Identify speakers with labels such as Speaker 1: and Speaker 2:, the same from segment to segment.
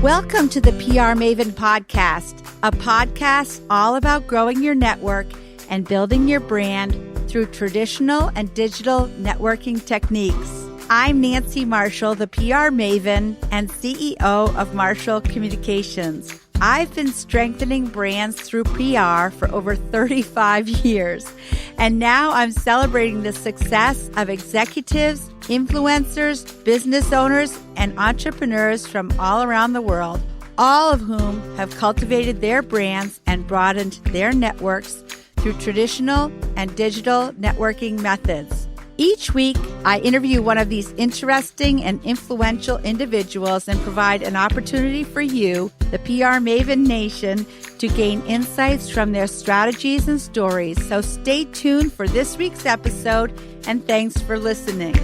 Speaker 1: Welcome to the PR Maven Podcast, a podcast all about growing your network and building your brand through traditional and digital networking techniques. I'm Nancy Marshall, the PR Maven and CEO of Marshall Communications. I've been strengthening brands through PR for over 35 years, and now I'm celebrating the success of executives, influencers, business owners, and entrepreneurs from all around the world, all of whom have cultivated their brands and broadened their networks through traditional and digital networking methods. Each week, I interview one of these interesting and influential individuals and provide an opportunity for you, the PR Maven Nation, to gain insights from their strategies and stories. So stay tuned for this week's episode, and thanks for listening.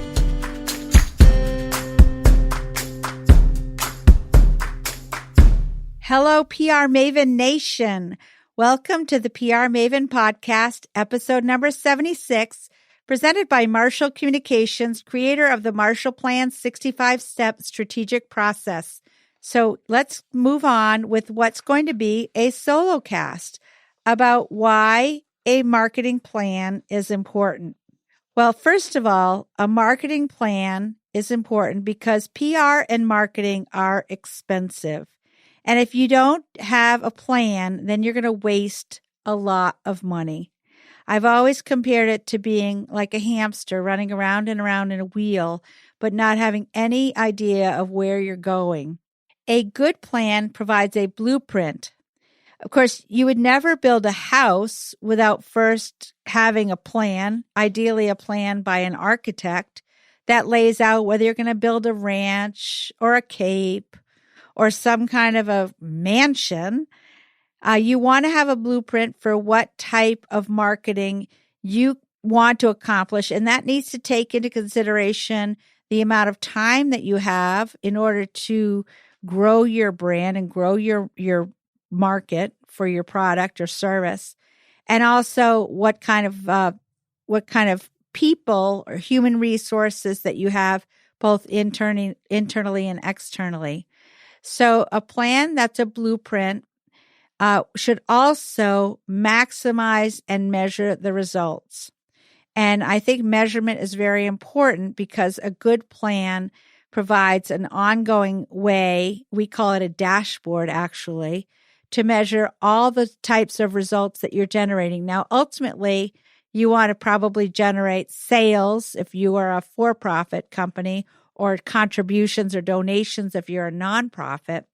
Speaker 1: Hello, PR Maven Nation. Welcome to the PR Maven Podcast, episode number 76, presented by Marshall Communications, creator of the Marshall Plan 65-Step Strategic Process. So let's move on with what's going to be a solo cast about why a marketing plan is important. Well, first of all, a marketing plan is important because PR and marketing are expensive. And if you don't have a plan, then you're going to waste a lot of money. I've always compared it to being like a hamster running around and around in a wheel, but not having any idea of where you're going. A good plan provides a blueprint. Of course, you would never build a house without first having a plan, ideally a plan by an architect that lays out whether you're going to build a ranch or a cape or some kind of a mansion. You want to have a blueprint for what type of marketing you want to accomplish, and that needs to take into consideration the amount of time that you have in order to grow your brand and grow your market for your product or service, and also what kind of people or human resources that you have both internally and externally. So a plan that's a blueprint should also maximize and measure the results. And I think measurement is very important because a good plan provides an ongoing way, we call it a dashboard actually, to measure all the types of results that you're generating. Now, ultimately, you want to probably generate sales if you are a for-profit company, or contributions or donations if you're a nonprofit.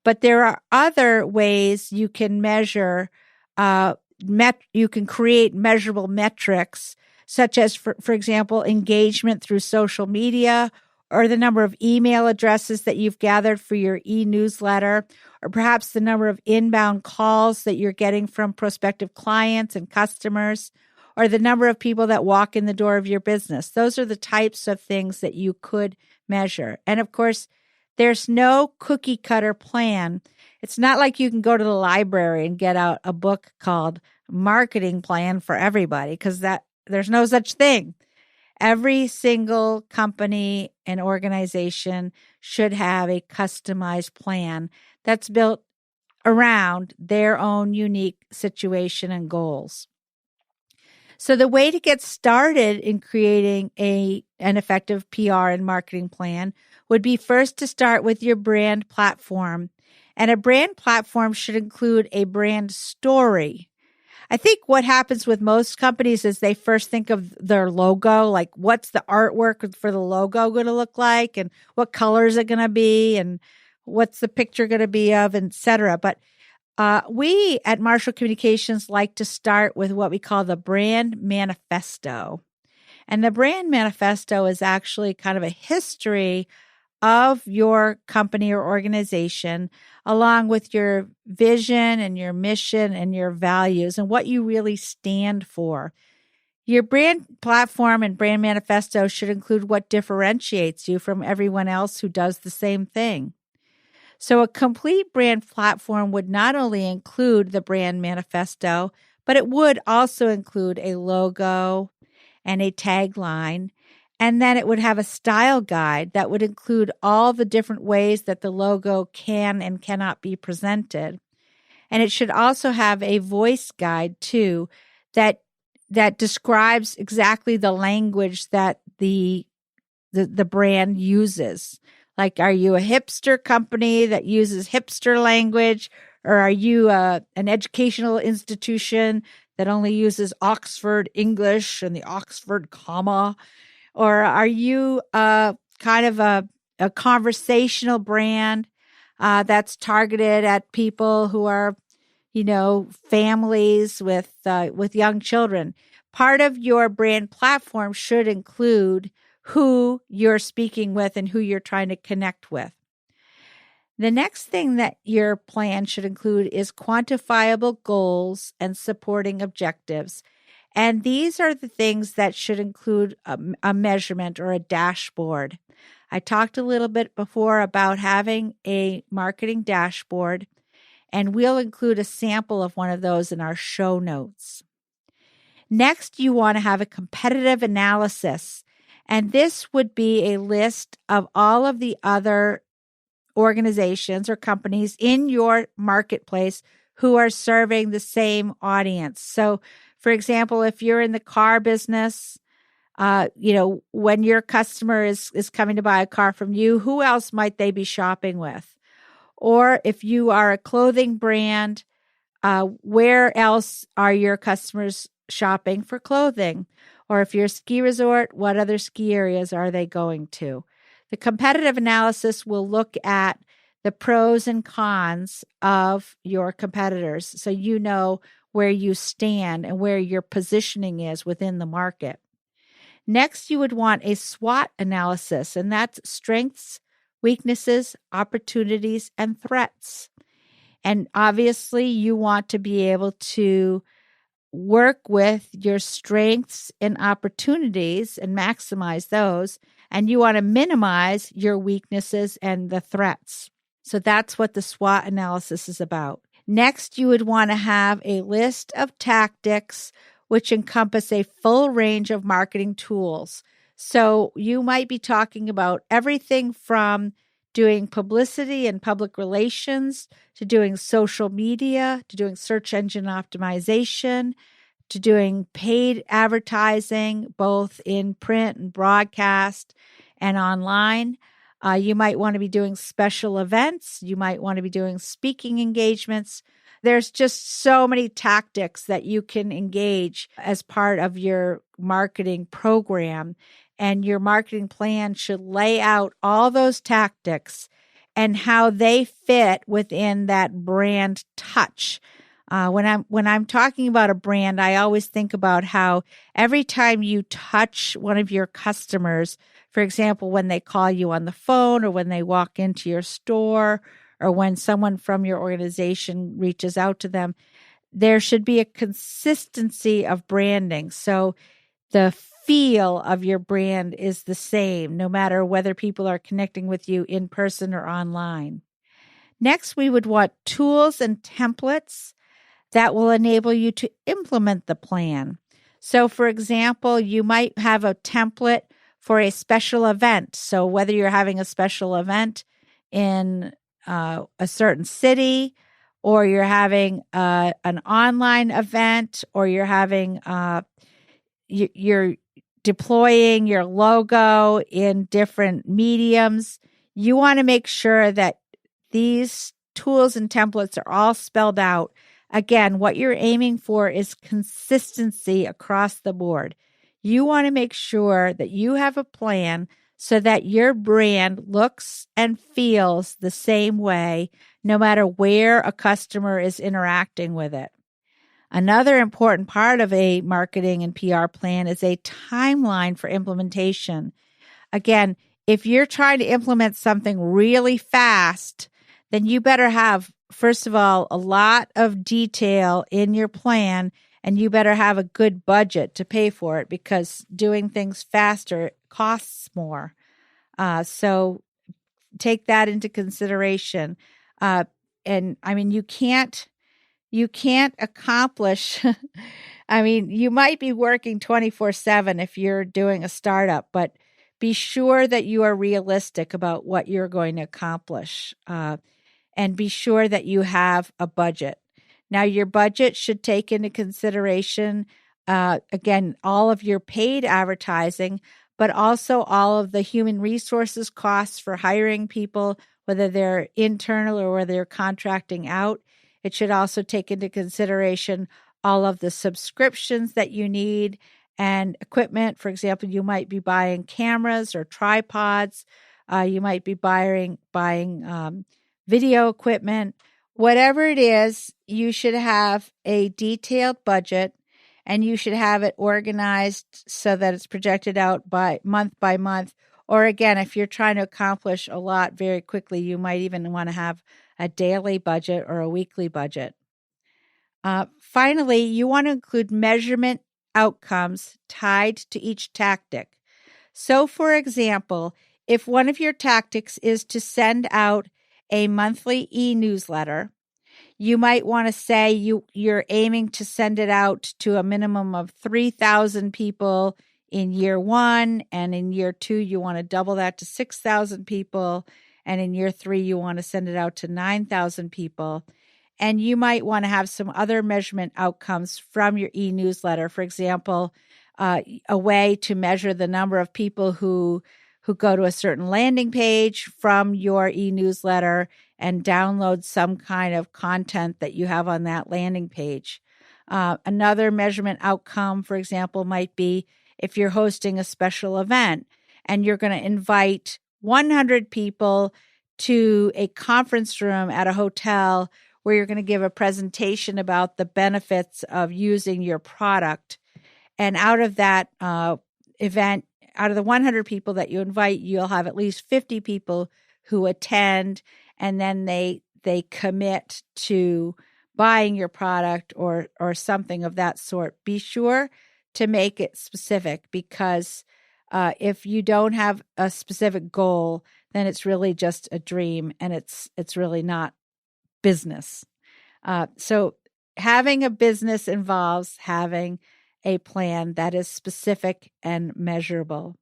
Speaker 1: But there are other ways you can measure, you can create measurable metrics, such as, for example, engagement through social media, or the number of email addresses that you've gathered for your e-newsletter, or perhaps the number of inbound calls that you're getting from prospective clients and customers, or the number of people that walk in the door of your business. Those are the types of things that you could measure. And of course, there's no cookie cutter plan. It's not like you can go to the library and get out a book called Marketing Plan for Everybody, because there's no such thing. Every single company and organization should have a customized plan that's built around their own unique situation and goals. So the way to get started in creating an effective PR and marketing plan would be first to start with your brand platform. And a brand platform should include a brand story. I think what happens with most companies is they first think of their logo, like what's the artwork for the logo going to look like, and what color is it going to be, and what's the picture going to be of, et cetera. But we at Marshall Communications like to start with what we call the brand manifesto. And the brand manifesto is actually kind of a history of your company or organization, along with your vision and your mission and your values and what you really stand for. Your brand platform and brand manifesto should include what differentiates you from everyone else who does the same thing. So a complete brand platform would not only include the brand manifesto, but it would also include a logo and a tagline And then it would have a style guide that would include all the different ways that the logo can and cannot be presented. And it should also have a voice guide too, that describes exactly the language that the brand uses. Like, are you a hipster company that uses hipster language? Or are you an educational institution that only uses Oxford English and the Oxford comma? Or are you kind of a conversational brand that's targeted at people who are, families with young children? Part of your brand platform should include who you're speaking with and who you're trying to connect with. The next thing that your plan should include is quantifiable goals and supporting objectives. And these are the things that should include a measurement or a dashboard. I talked a little bit before about having a marketing dashboard, and we'll include a sample of one of those in our show notes. Next, you want to have a competitive analysis. And this would be a list of all of the other organizations or companies in your marketplace who are serving the same audience. So, for example, if you're in the car business, when your customer is coming to buy a car from you, who else might they be shopping with? Or if you are a clothing brand, where else are your customers shopping for clothing? Or if you're a ski resort, what other ski areas are they going to? The competitive analysis will look at the pros and cons of your competitors, so you know where you stand and where your positioning is within the market. Next, you would want a SWOT analysis, and that's strengths, weaknesses, opportunities, and threats. And obviously, you want to be able to work with your strengths and opportunities and maximize those. And you want to minimize your weaknesses and the threats. So that's what the SWOT analysis is about. Next, you would want to have a list of tactics which encompass a full range of marketing tools. So you might be talking about everything from doing publicity and public relations, to doing social media, to doing search engine optimization, to doing paid advertising, both in print and broadcast and online. You might want to be doing special events. You might want to be doing speaking engagements. There's just so many tactics that you can engage as part of your marketing program. And your marketing plan should lay out all those tactics and how they fit within that brand touch. When I'm talking about a brand, I always think about how every time you touch one of your customers, for example, when they call you on the phone or when they walk into your store or when someone from your organization reaches out to them, there should be a consistency of branding. So the feel of your brand is the same, no matter whether people are connecting with you in person or online. Next, we would want tools and templates that will enable you to implement the plan. So, for example, you might have a template for a special event. So whether you're having a special event in a certain city, or you're having an online event, or you're having you're deploying your logo in different mediums, you want to make sure that these tools and templates are all spelled out. Again, what you're aiming for is consistency across the board. You want to make sure that you have a plan so that your brand looks and feels the same way, no matter where a customer is interacting with it. Another important part of a marketing and PR plan is a timeline for implementation. Again, if you're trying to implement something really fast, then you better have, first of all, a lot of detail in your plan, and you better have a good budget to pay for it, because doing things faster costs more. So take that into consideration. And I mean, you can't accomplish, I mean, you might be working 24/7 if you're doing a startup, but Be sure that you are realistic about what you're going to accomplish, and be sure that you have a budget. Now, your budget should take into consideration, again, all of your paid advertising, but also all of the human resources costs for hiring people, whether they're internal or whether they're contracting out. It should also take into consideration all of the subscriptions that you need and equipment. For example, you might be buying cameras or tripods. You might be buying video equipment. Whatever it is, you should have a detailed budget, and you should have it organized so that it's projected out by month. Or again, if you're trying to accomplish a lot very quickly, you might even want to have a daily budget or a weekly budget. Finally, you want to include measurement outcomes tied to each tactic. So, for example, if one of your tactics is to send out a monthly e-newsletter, you might want to say you're aiming to send it out to a minimum of 3,000 people in year 1, and in year 2, you want to double that to 6,000 people, and in year 3, you want to send it out to 9,000 people. And you might want to have some other measurement outcomes from your e-newsletter. For example, a way to measure the number of people who go to a certain landing page from your e-newsletter and download some kind of content that you have on that landing page. Another measurement outcome, for example, might be if you're hosting a special event and you're going to invite 100 people to a conference room at a hotel where you're going to give a presentation about the benefits of using your product. And out of that event, out of the 100 people that you invite, you'll have at least 50 people who attend, and then they commit to buying your product or something of that sort. Be sure to make it specific, because if you don't have a specific goal, then it's really just a dream, and it's really not business. So having a business involves having a plan that is specific and measurable.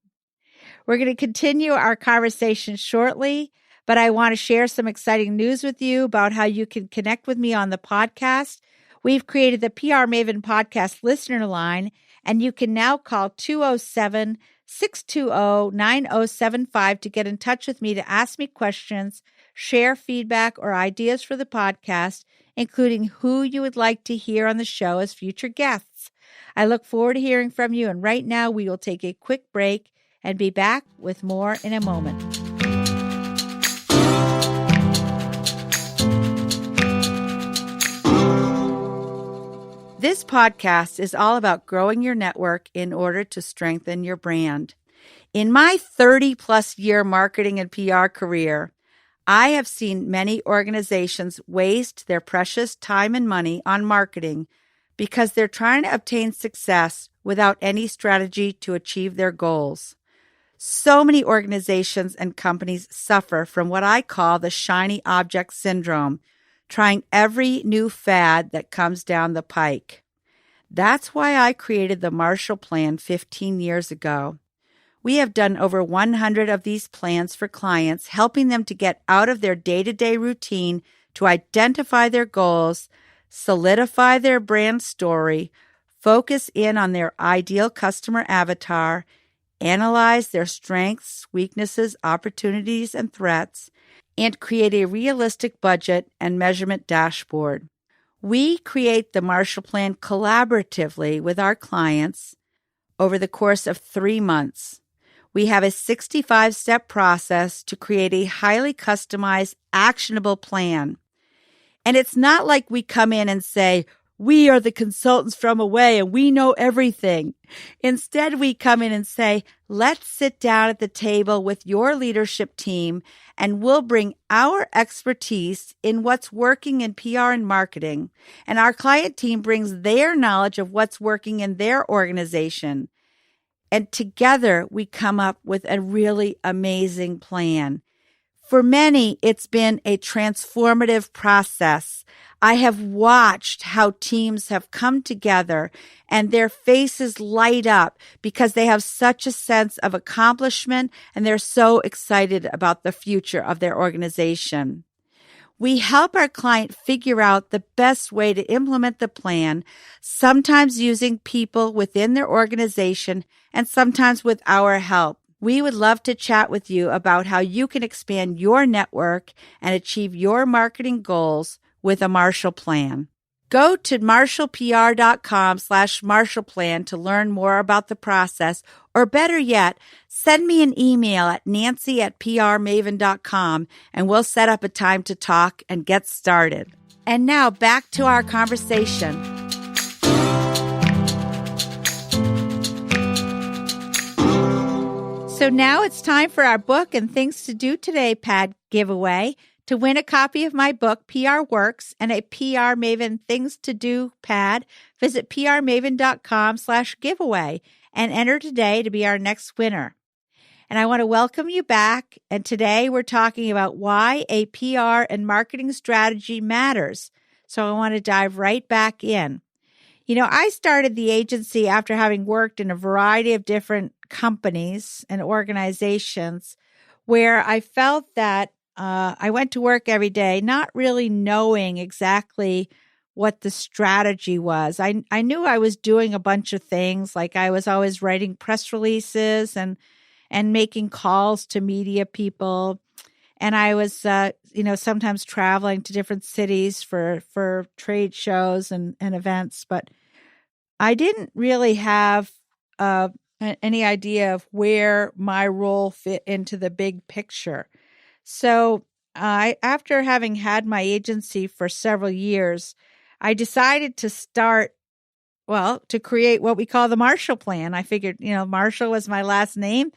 Speaker 1: We're going to continue our conversation shortly, but I want to share some exciting news with you about how you can connect with me on the podcast. We've created the PR Maven Podcast listener line, and you can now call 207-620-9075 to get in touch with me to ask me questions, share feedback, or ideas for the podcast, including who you would like to hear on the show as future guests. I look forward to hearing from you, and right now we will take a quick break and be back with more in a moment. This podcast is all about growing your network in order to strengthen your brand. In my 30-plus year marketing and PR career, I have seen many organizations waste their precious time and money on marketing because they're trying to obtain success without any strategy to achieve their goals. So many organizations and companies suffer from what I call the shiny object syndrome, trying every new fad that comes down the pike. That's why I created the Marshall Plan 15 years ago. We have done over 100 of these plans for clients, helping them to get out of their day-to-day routine to identify their goals, solidify their brand story, focus in on their ideal customer avatar, analyze their strengths, weaknesses, opportunities, and threats, and create a realistic budget and measurement dashboard. We create the Marshall Plan collaboratively with our clients over the course of 3 months. We have a 65-step process to create a highly customized, actionable plan. And it's not like we come in and say, we are the consultants from away and we know everything. Instead, we come in and say, let's sit down at the table with your leadership team and we'll bring our expertise in what's working in PR and marketing. And our client team brings their knowledge of what's working in their organization. And together we come up with a really amazing plan. For many, it's been a transformative process. I have watched how teams have come together and their faces light up because they have such a sense of accomplishment and they're so excited about the future of their organization. We help our client figure out the best way to implement the plan, sometimes using people within their organization and sometimes with our help. We would love to chat with you about how you can expand your network and achieve your marketing goals with a Marshall Plan. Go to marshallpr.com/MarshallPlan to learn more about the process, or better yet, send me an email at nancy@prmaven.com and we'll set up a time to talk and get started. And now back to our conversation. So now it's time for our book and things to do today pad giveaway. To win a copy of my book, PR Works, and a PR Maven Things to Do pad, visit prmaven.com/giveaway and enter today to be our next winner. And I want to welcome you back. And today we're talking about why a PR and marketing strategy matters. So I want to dive right back in. You know, I started the agency after having worked in a variety of different companies and organizations where I felt that I went to work every day, not really knowing exactly what the strategy was. I knew I was doing a bunch of things, like I was always writing press releases and making calls to media people. And I was, sometimes traveling to different cities for trade shows and events, but I didn't really have any idea of where my role fit into the big picture. So after having had my agency for several years, I decided to to create what we call the Marshall Plan. I figured, Marshall was my last name,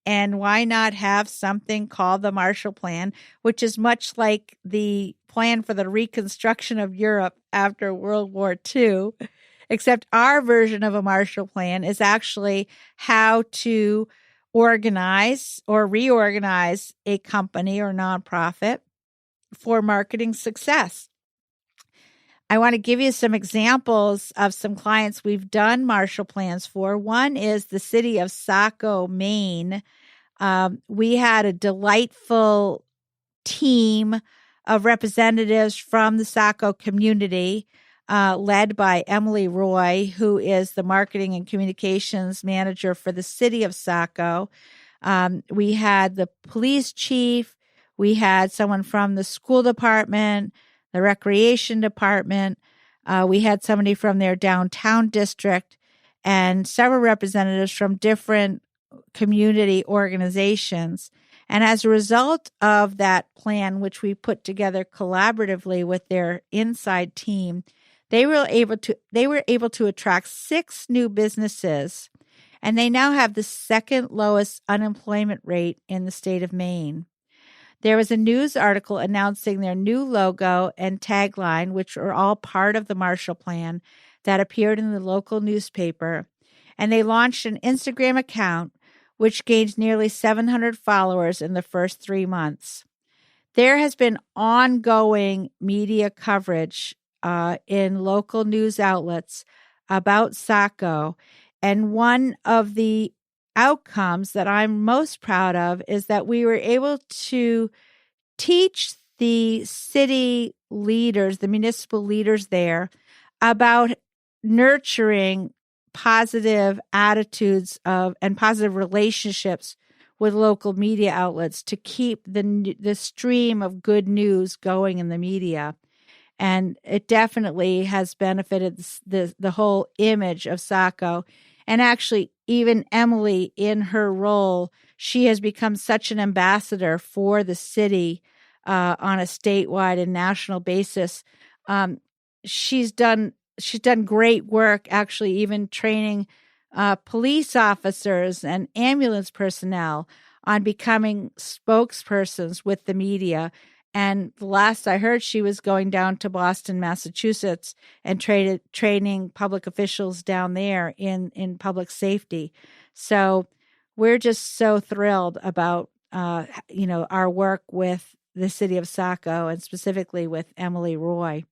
Speaker 1: and why not have something called the Marshall Plan, which is much like the plan for the reconstruction of Europe after World War II, except our version of a Marshall Plan is actually how to organize or reorganize a company or nonprofit for marketing success. I want to give you some examples of some clients we've done Marshall Plans for. One is the city of Saco, Maine. We had a delightful team of representatives from the Saco community, led by Emily Roy, who is the marketing and communications manager for the city of Saco. We had the police chief. We had someone from the school department, the recreation department. We had somebody from their downtown district and several representatives from different community organizations. And as a result of that plan, which we put together collaboratively with their inside team, they were able to attract 6 new businesses, and they now have the second lowest unemployment rate in the state of Maine. There was a news article announcing their new logo and tagline, which are all part of the Marshall Plan, that appeared in the local newspaper. And they launched an Instagram account, which gained nearly 700 followers in the first 3 months. There has been ongoing media coverage in local news outlets about Saco. And one of the outcomes that I'm most proud of is that we were able to teach the city leaders, the municipal leaders there, about nurturing positive attitudes and positive relationships with local media outlets to keep the stream of good news going in the media. And it definitely has benefited the whole image of Saco. And actually, even Emily, in her role, she has become such an ambassador for the city on a statewide and national basis. She's done great work, actually, even training police officers and ambulance personnel on becoming spokespersons with the media. And the last I heard, she was going down to Boston, Massachusetts, and training public officials down there in public safety. So we're just so thrilled about our work with the city of Saco and specifically with Emily Roy.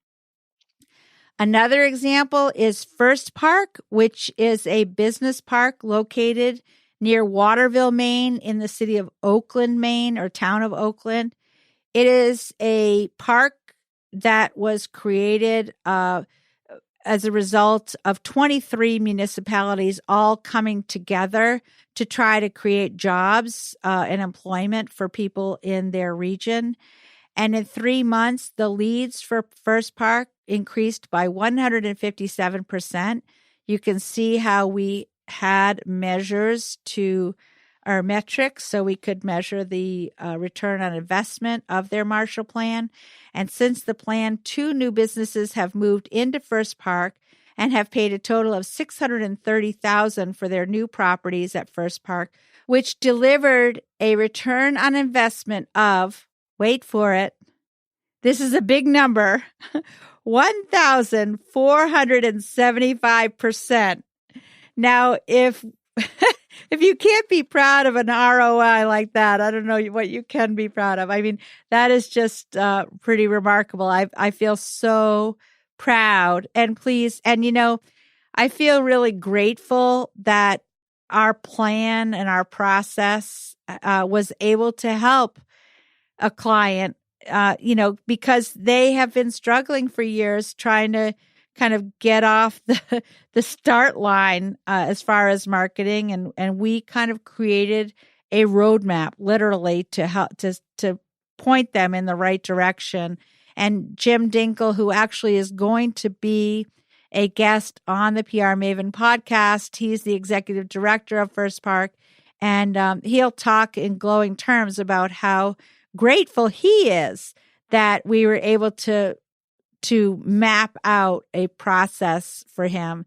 Speaker 1: Another example is First Park, which is a business park located near Waterville, Maine, in the city of Oakland, Maine, or town of Oakland. It is a park that was created as a result of 23 municipalities all coming together to try to create jobs and employment for people in their region. And in 3 months, the leads for First Park increased by 157%. You can see how we had measures to our metrics so we could measure the return on investment of their Marshall Plan. And since the plan, 2 new businesses have moved into First Park and have paid a total of $630,000 for their new properties at First Park, which delivered a return on investment of, wait for it, this is a big number, 1,475%. Now, if you can't be proud of an ROI like that, I don't know what you can be proud of. I mean, that is just pretty remarkable. I feel so proud and pleased. And, I feel really grateful that our plan and our process was able to help a client, because they have been struggling for years trying to kind of get off the start line as far as marketing. And we kind of created a roadmap literally to help to point them in the right direction. And Jim Dinkle, who actually is going to be a guest on the PR Maven podcast, he's the executive director of First Park. And he'll talk in glowing terms about how grateful he is that we were able to map out a process for him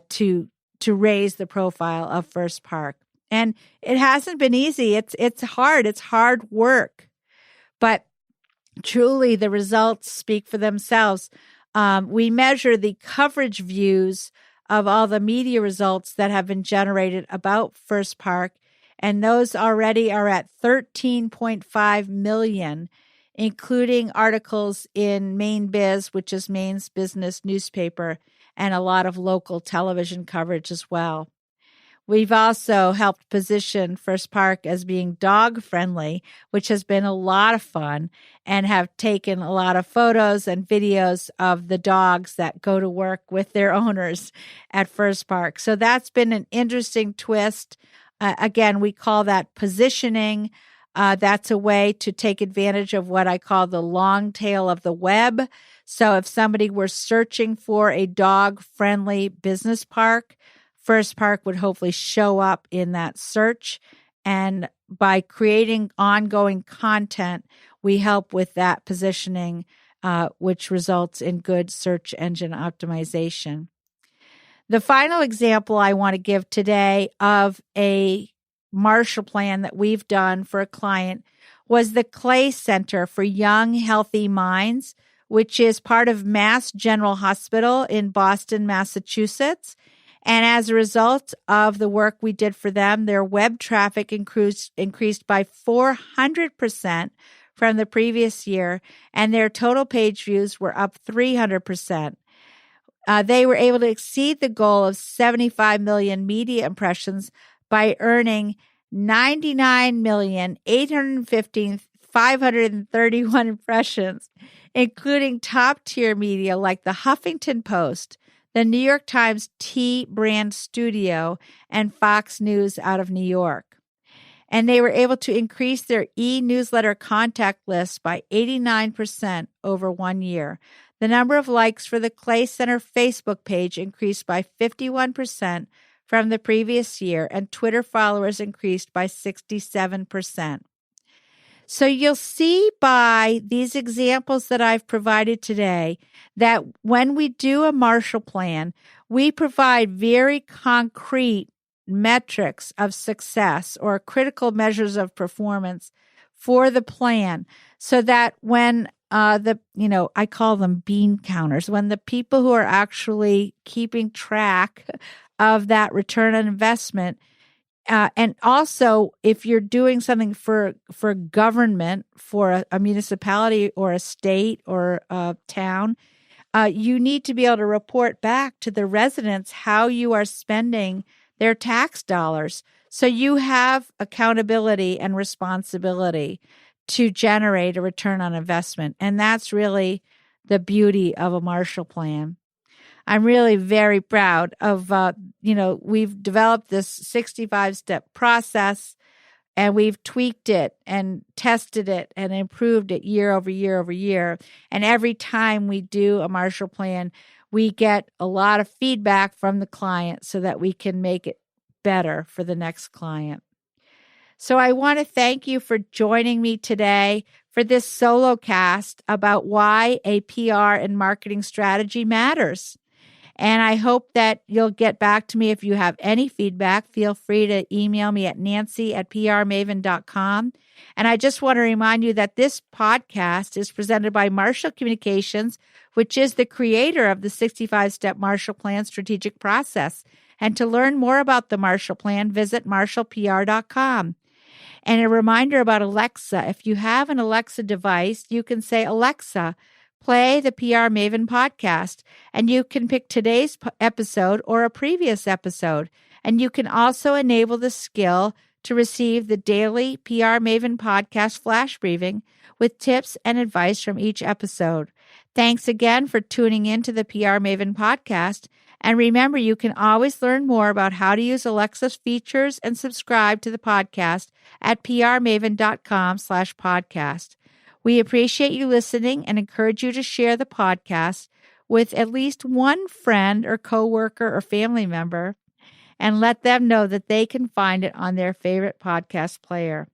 Speaker 1: to raise the profile of First Park. And it hasn't been easy. It's hard. It's hard work. But truly, the results speak for themselves. We measure the coverage views of all the media results that have been generated about First Park, and those already are at 13.5 million, including articles in Maine Biz, which is Maine's business newspaper, and a lot of local television coverage as well. We've also helped position First Park as being dog-friendly, which has been a lot of fun, and have taken a lot of photos and videos of the dogs that go to work with their owners at First Park. So that's been an interesting twist. Again, we call that positioning. That's a way to take advantage of what I call the long tail of the web. So if somebody were searching for a dog-friendly business park, First Park would hopefully show up in that search. And by creating ongoing content, we help with that positioning, which results in good search engine optimization. The final example I want to give today of a Marshall Plan that we've done for a client was the Clay Center for Young Healthy Minds, which is part of Mass General Hospital in Boston, Massachusetts. And as a result of the work we did for them, their web traffic increased by 400% from the previous year, and their total page views were up 300%. They were able to exceed the goal of 75 million media impressions by earning 99,815,531 impressions, including top-tier media like the Huffington Post, the New York Times Tea Brand Studio, and Fox News out of New York. And they were able to increase their e-newsletter contact list by 89% over 1 year. The number of likes for the Clay Center Facebook page increased by 51% from the previous year, and Twitter followers increased by 67%. So you'll see by these examples that I've provided today that when we do a Marshall Plan, we provide very concrete metrics of success or critical measures of performance for the plan, so that when I call them bean counters, when the people who are actually keeping track of that return on investment And also, if you're doing something for government, for a municipality or a state or a town, you need to be able to report back to the residents how you are spending their tax dollars. So you have accountability and responsibility to generate a return on investment. And that's really the beauty of a Marshall Plan. I'm really very proud of, we've developed this 65-step process, and we've tweaked it and tested it and improved it year over year over year. And every time we do a Marshall Plan, we get a lot of feedback from the client so that we can make it better for the next client. So I want to thank you for joining me today for this solo cast about why a PR and marketing strategy matters. And I hope that you'll get back to me if you have any feedback. Feel free to email me at nancy@prmaven.com. And I just want to remind you that this podcast is presented by Marshall Communications, which is the creator of the 65-step Marshall Plan strategic process. And to learn more about the Marshall Plan, visit marshallpr.com. And a reminder about Alexa. If you have an Alexa device, you can say, Alexa, play the PR Maven podcast, and you can pick today's episode or a previous episode. And you can also enable the skill to receive the daily PR Maven podcast flash briefing with tips and advice from each episode. Thanks again for tuning in to the PR Maven podcast. And remember, you can always learn more about how to use Alexa's features and subscribe to the podcast at prmaven.com/podcast. We appreciate you listening and encourage you to share the podcast with at least one friend or coworker or family member, and let them know that they can find it on their favorite podcast player.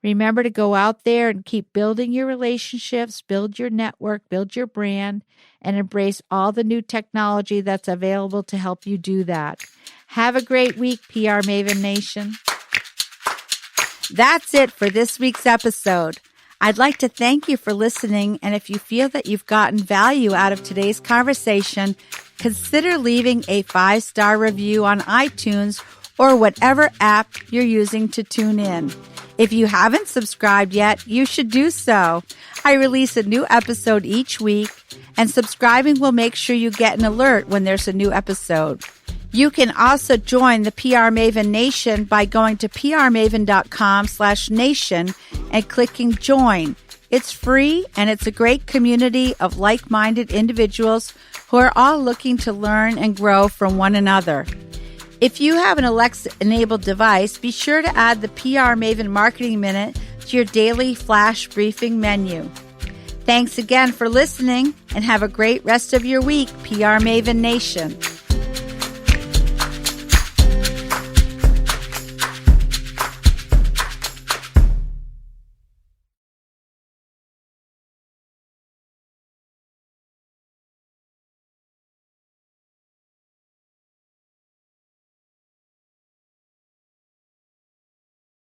Speaker 1: Remember to go out there and keep building your relationships, build your network, build your brand, and embrace all the new technology that's available to help you do that. Have a great week, PR Maven Nation. That's it for this week's episode. I'd like to thank you for listening, and if you feel that you've gotten value out of today's conversation, consider leaving a 5-star review on iTunes or whatever app you're using to tune in. If you haven't subscribed yet, you should do so. I release a new episode each week, and subscribing will make sure you get an alert when there's a new episode. You can also join the PR Maven Nation by going to prmaven.com/nation and clicking join. It's free, and it's a great community of like-minded individuals who are all looking to learn and grow from one another. If you have an Alexa-enabled device, be sure to add the PR Maven Marketing Minute to your daily flash briefing menu. Thanks again for listening, and have a great rest of your week, PR Maven Nation.